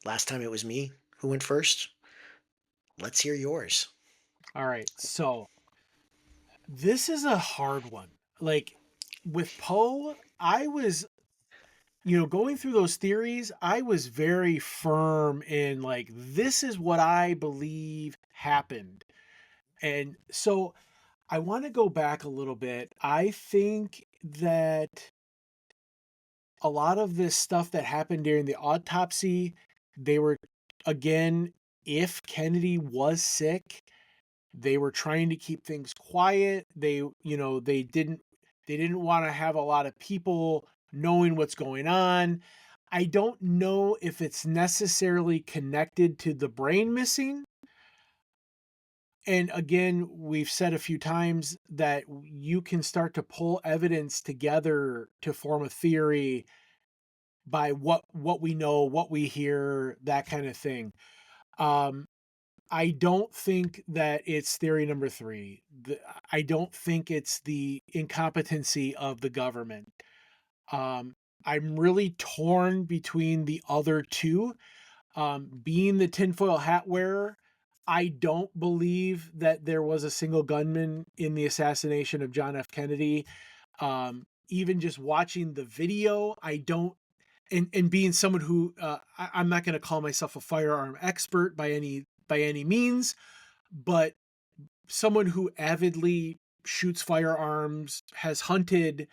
last time it was me who went first? Let's hear yours. All right. So this is a hard one. Like with Poe, I was, going through those theories, I was very firm in like, this is what I believe happened. And so I want to go back a little bit. I think that a lot of this stuff that happened during the autopsy, they were, again, if Kennedy was sick, they were trying to keep things quiet. They didn't want to have a lot of people knowing what's going on. I don't know if it's necessarily connected to the brain missing. And again, we've said a few times that you can start to pull evidence together to form a theory by what we know, what we hear, that kind of thing. Um, I don't think that it's theory number 3. I don't think it's the incompetency of the government. Um, I'm really torn between the other 2. Being the tinfoil hat wearer, I don't believe that there was a single gunman in the assassination of John F. Kennedy. Even just watching the video, I don't, and being someone who I'm not going to call myself a firearm expert by any means, but someone who avidly shoots firearms, has hunted,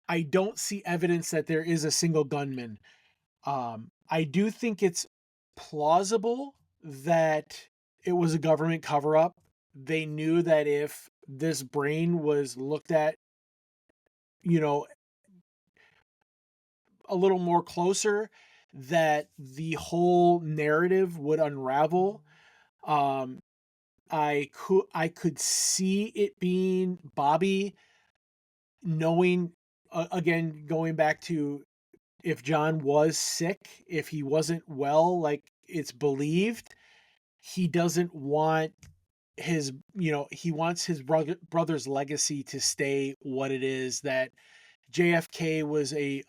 I don't see evidence that there is a single gunman. I do think it's plausible that it was a government cover up. They knew that if this brain was looked at, you know, a little more closer, that the whole narrative would unravel. Um, I could see it being Bobby, knowing, again, going back to, if John was sick, if he wasn't well, like it's believed, he doesn't want he wants his brother's legacy to stay what it is, that JFK was the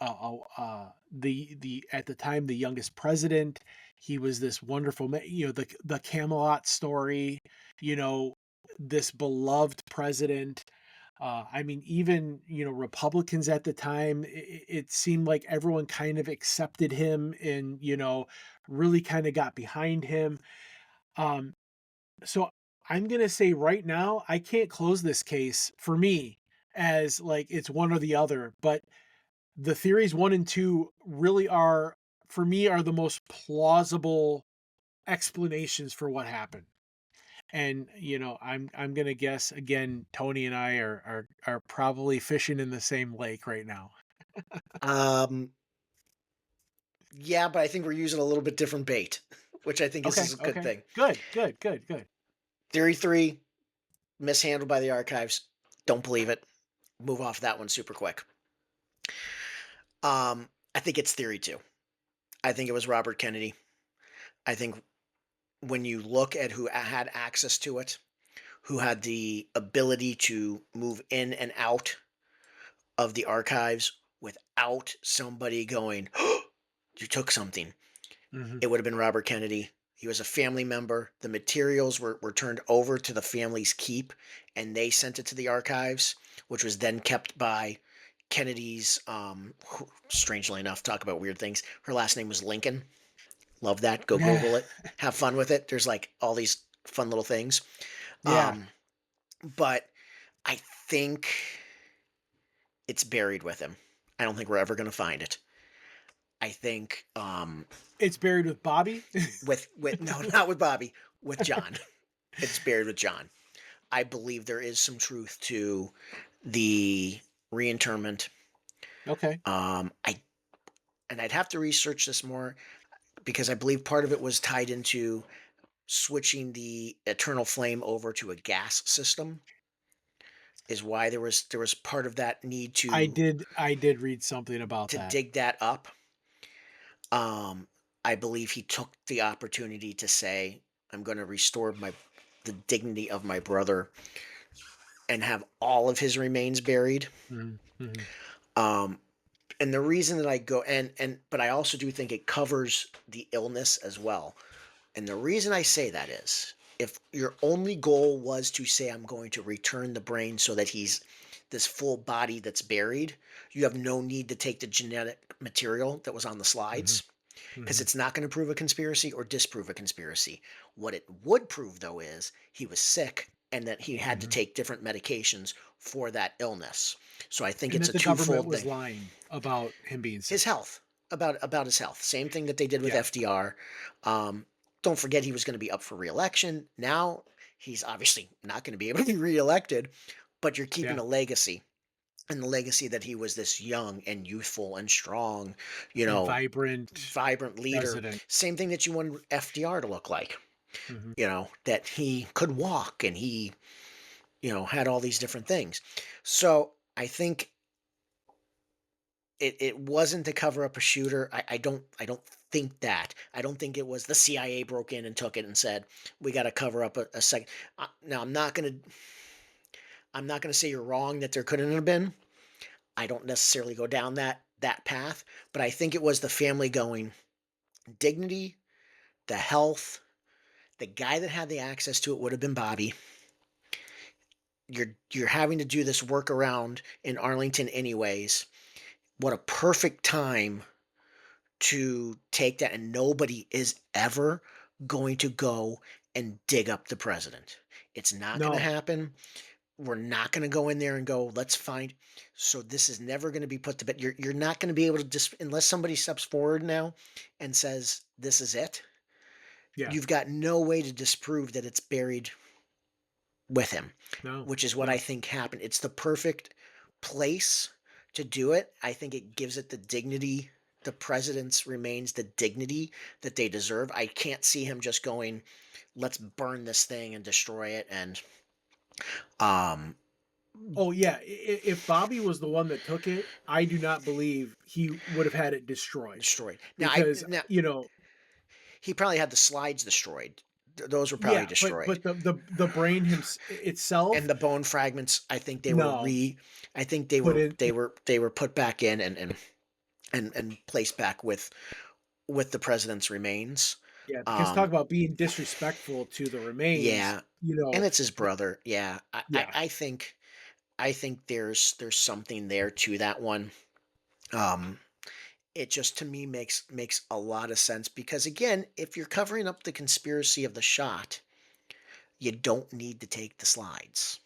at the time the youngest president. He was this wonderful, the Camelot story, you know, this beloved president. I mean, even, Republicans at the time, it seemed like everyone kind of accepted him and, really kind of got behind him. Um, so I'm going to say right now, I can't close this case for me as like it's one or the other, but the theories 1 and 2 really are, for me, are the most plausible explanations for what happened. And, I'm gonna guess again, Tony and I are probably fishing in the same lake right now. Um, yeah, but I think we're using a little bit different bait, which I think is Okay, a good okay. thing. Good, good, good, good. Theory 3, mishandled by the archives. Don't believe it. Move off that one super quick. I think it's theory 2. I think it was Robert Kennedy. I think when you look at who had access to it, who had the ability to move in and out of the archives without somebody going, you took something, Mhm. it would have been Robert Kennedy. He was a family member. The materials were turned over to the family's keep, and they sent it to the archives, which was then kept by Kennedy's. Strangely enough, talk about weird things. Her last name was Lincoln. Love that. Go Yeah. Google it. Have fun with it. There's like all these fun little things. Yeah. Um, but I think it's buried with him. I don't think we're ever going to find it. I think It's buried with Bobby? with no, not with Bobby, with John. It's buried with John. I believe there is some truth to the reinterment. Okay. I and I'd have to research this more because I believe part of it was tied into switching the eternal flame over to a gas system is why there was part of that need I did read something about to that. dig that up. Um, I believe he took the opportunity to say, "I'm going to restore the dignity of my brother and have all of his remains buried." Mhm, mhm. Um, and the reason that I go but I also do think it covers the illness as well. And the reason I say that is if your only goal was to say I'm going to return the brain so that he's this full body that's buried, you have no need to take the genetic material that was on the Mhm, slides because mhm, it's not going to prove a conspiracy or disprove a conspiracy. What it would prove, though, is he was sick and that he had to mhm. take different medications for that illness. So I think And it's that a the government twofold was thing. lying about him being His sick. health, about his health. Same thing that they did with Yeah, FDR. Don't forget he was going to be up for reelection. Now he's obviously not going to be able to be reelected, but you're keeping yeah. a legacy. And the legacy that he was this young and youthful and strong, you And know, vibrant vibrant leader. president. Same thing that you want FDR to look like, Mhm. that he could walk and he, had all these different things. So I think it wasn't to cover up a shooter. I don't think that. I don't think it was the CIA broke in and took it and said we got to cover up a second. Now I'm not gonna say you're wrong that there couldn't have been. I don't necessarily go down that path, but I think it was the family going dignity, the health. The guy that had the access to it would have been Bobby. You're having to do this workaround in Arlington anyways. What a perfect time to take that, and nobody is ever going to go and dig up the president. It's not going to No. happen. We're not going to go in there and go, let's find. So this is never going to be put to bed. You're not going to be able to just unless somebody steps forward now and says this is it. Yeah. You've got no way to disprove that it's buried with him, No. which is what I No. think happened. It's the perfect place to do it. I think it gives it the dignity. The president's remains the dignity that they deserve. I can't see him just going, let's burn this thing and destroy it. And um, Oh yeah, if Bobby was the one that took it, I do not believe he would have had it destroyed destroyed. because, Now he probably had the slides destroyed. Those were probably yeah, destroyed. but the brain And itself, the bone fragments, I think they were no, I think they put were in. put back in and placed back with the president's remains. Yeah, because talk Um, about being disrespectful to the remains, yeah, and it's his th brother. Yeah, yeah, I think there's something there to that one. Um, it just to me makes a lot of sense because again, if you're covering up the conspiracy of the shot, you don't need to take the slides.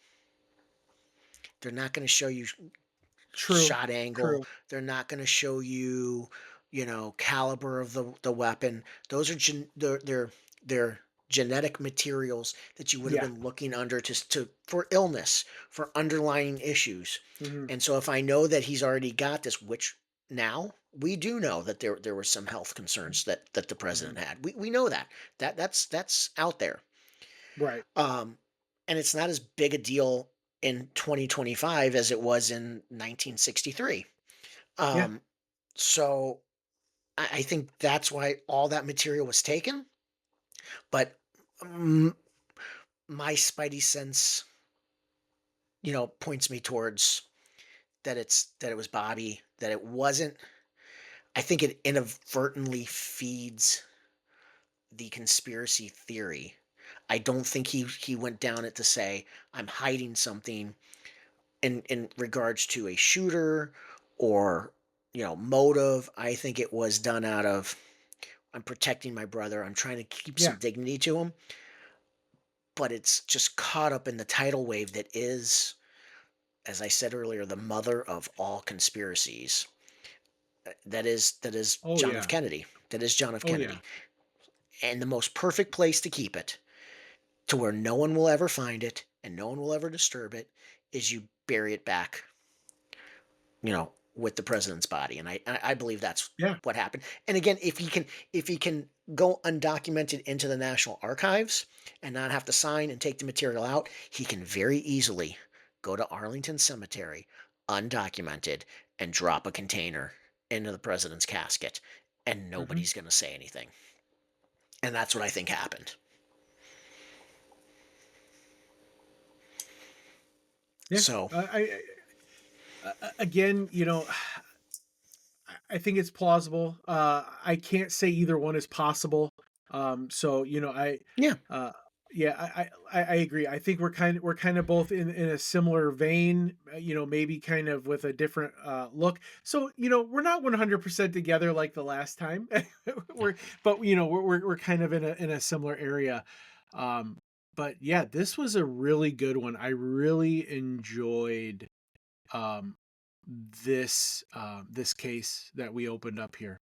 They're not going to show you true, shot angle. true, They're not going to show you, caliber of the weapon. Those are they're genetic materials that you would have yeah, been looking under to for illness, for underlying issues. mhm, And so if I know that he's already got this, which now we do know that there were some health concerns that the mhm, president had. We know that's out there. right, Um, and it's not as big a deal in 2025 as it was in 1963. yeah, Um, so I think that's why all that material was taken. But mm, my spidey sense, points me towards that it was Bobby, that it wasn't. I think it inadvertently feeds the conspiracy theory. I don't think he went down it to say I'm hiding something in regards to a shooter or motive. I think it was done out of I'm protecting my brother. I'm trying to keep some yeah, dignity to him, but it's just caught up in the tidal wave that is, as I said earlier, the mother of all conspiracies. That is oh John F. yeah, Kennedy. That is John F. oh yeah, Kennedy. And the most perfect place to keep it, to where no one will ever find it and no one will ever disturb it, is you bury it back, with the president's body. And I believe that's yeah, what happened. And again, if he can go undocumented into the National Archives and not have to sign and take the material out, he can very easily go to Arlington Cemetery undocumented and drop a container into the president's casket and mhm, nobody's going to say anything. And that's what I think happened. yeah. So, Again, I think it's plausible. I can't say either one is possible. So yeah. uh, yeah, I agree. I think we're kind of both in a similar vein. Maybe kind of with a different look. So we're not 100% together like the last time. we're but we're kind of in a similar area. Um, but yeah, this was a really good one. I really enjoyed um this case that we opened up here.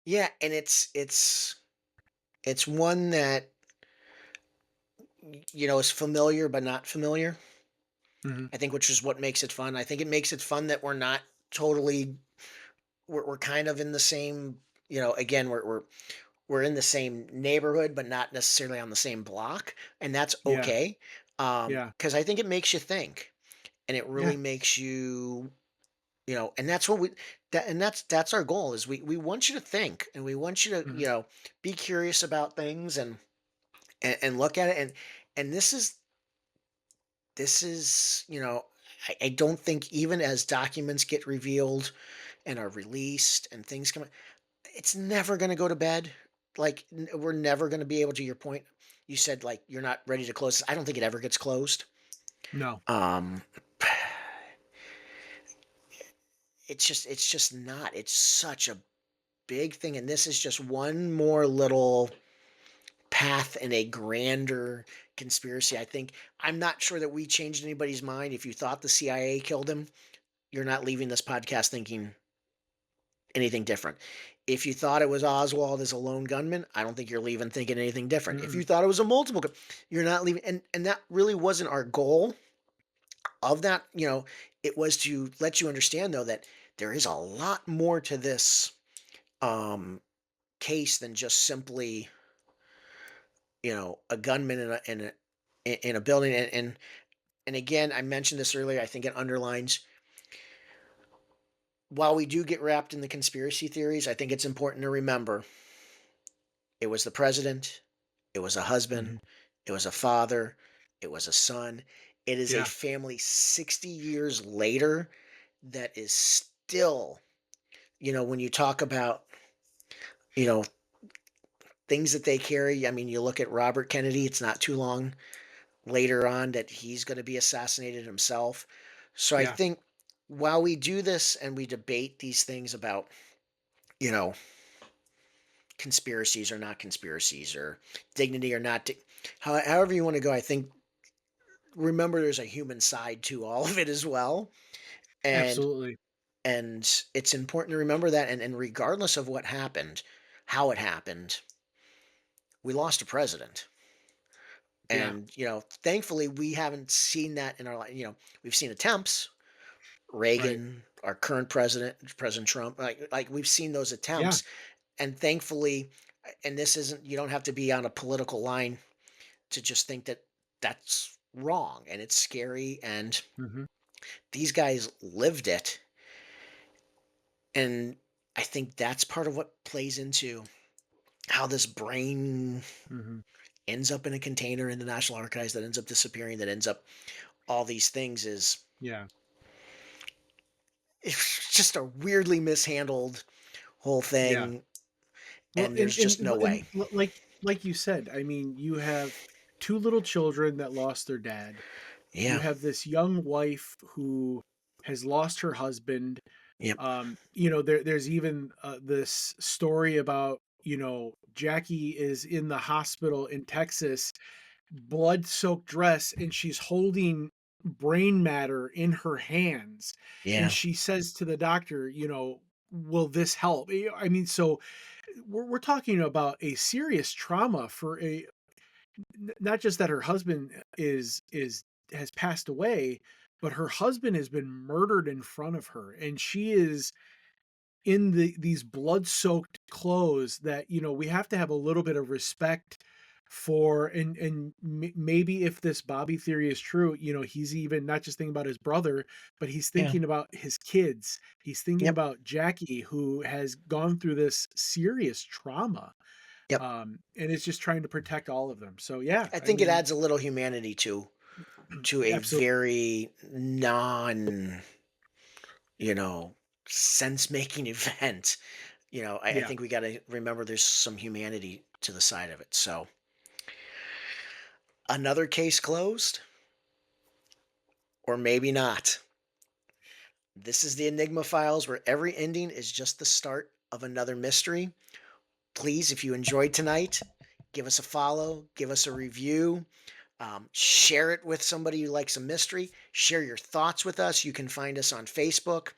Yeah, and it's one that is familiar but not familiar. Mhm. I think which is what makes it fun. I think it makes it fun that we're not totally we're kind of in the same, again, we're in the same neighborhood but not necessarily on the same block, and that's Yeah, okay. yeah, Cuz I think it makes you think and it yeah, really makes you And that's what we that and that's our goal is we want you to think, and we want you to, Mhm, be curious about things, and look at it, and this is, I don't think, even as documents get revealed and are released and things come, it's never going to go to bed. Like, we're never going to be able, to your point, you said, like, you're not ready to close this. I don't think it ever gets closed. no, um it's just not. It's such a big thing, and this is just one more little path in a grander conspiracy. I'm not sure that we changed anybody's mind. If you thought the CIA killed him, you're not leaving this podcast thinking anything different. If you thought it was Oswald as a lone gunman, I don't think you're leaving thinking anything different. If you mm-mm, thought it was a you're not leaving, and that really wasn't our goal of that. It was to let you understand, though, that there is a lot more to this um case than just simply, a gunman in a building. And again, I mentioned this earlier. I think it underlines, while we do get wrapped in the conspiracy theories, I think it's important to remember it was the president, it was a husband, mhm, it was a father, it was a son. It is a yeah, family 60 years later that is still, when you talk about, you know, things that they carry. I mean, you look at Robert Kennedy, it's not too long later on that he's going to be assassinated himself. So I yeah, think, while we do this and we debate these things about, you know, conspiracies or not conspiracies, or dignity or not, however you want to go, I think, remember, there's a human side to all of it as well. And absolutely, and it's important to remember that, and regardless of what happened, how it happened, we lost a president. yeah, And, thankfully, we haven't seen that in our life. We've seen attempts. right, Reagan, our current president, President Trump, like we've seen those yeah, attempts, and thankfully, and this isn't, you don't have to be on a political line to just think that that's wrong and it's scary, and mhm, these guys lived it. And I think that's part of what plays into how this brain mhm, ends up in a container in the National Archives, that ends up disappearing, that ends up all these things, is yeah. it's just a weirdly mishandled whole Yeah. thing, Well, and there's just no way. like you said, I mean, you have two little children that lost their dad. You Yeah. have this young wife who has lost her husband. Yep. There's even this story about, Jackie is in the hospital in Texas, blood-soaked dress, and she's holding brain matter in her hands. And Yeah. she says to the doctor, will this help? I mean, so we're talking about a serious trauma for not just that her husband is has passed away, but her husband has been murdered in front of her, and she is in these blood-soaked clothes that, we have to have a little bit of respect for. And maybe if this Bobby theory is true, he's even not just thinking about his brother, but he's Yeah. thinking about his kids. He's thinking Yep. about Jackie, who has gone through this serious trauma, Yep. and is just trying to protect all of them. So yeah, I I think it mean, adds a little humanity to a absolutely, very non, you know, sense making event. I yeah, think we got to remember there's some humanity to the side of it. So, another case closed, or maybe not. This is the Enigma Files, where every ending is just the start of another mystery. Please, if you enjoyed tonight, give us a follow, give us a review, share it with somebody who likes a mystery. Share your thoughts with us. You can find us on Facebook,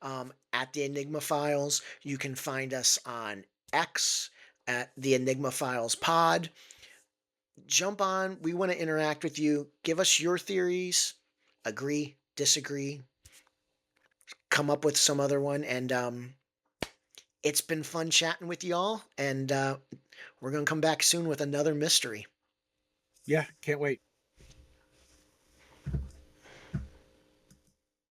at the Enigma Files. You can find us on X at the Enigma Files Pod. Jump on. We want to interact with you. Give us your theories. Agree, disagree, come up with some other one. And it's been fun chatting with y'all. And we're going to come back soon with another mystery. yeah, can't wait.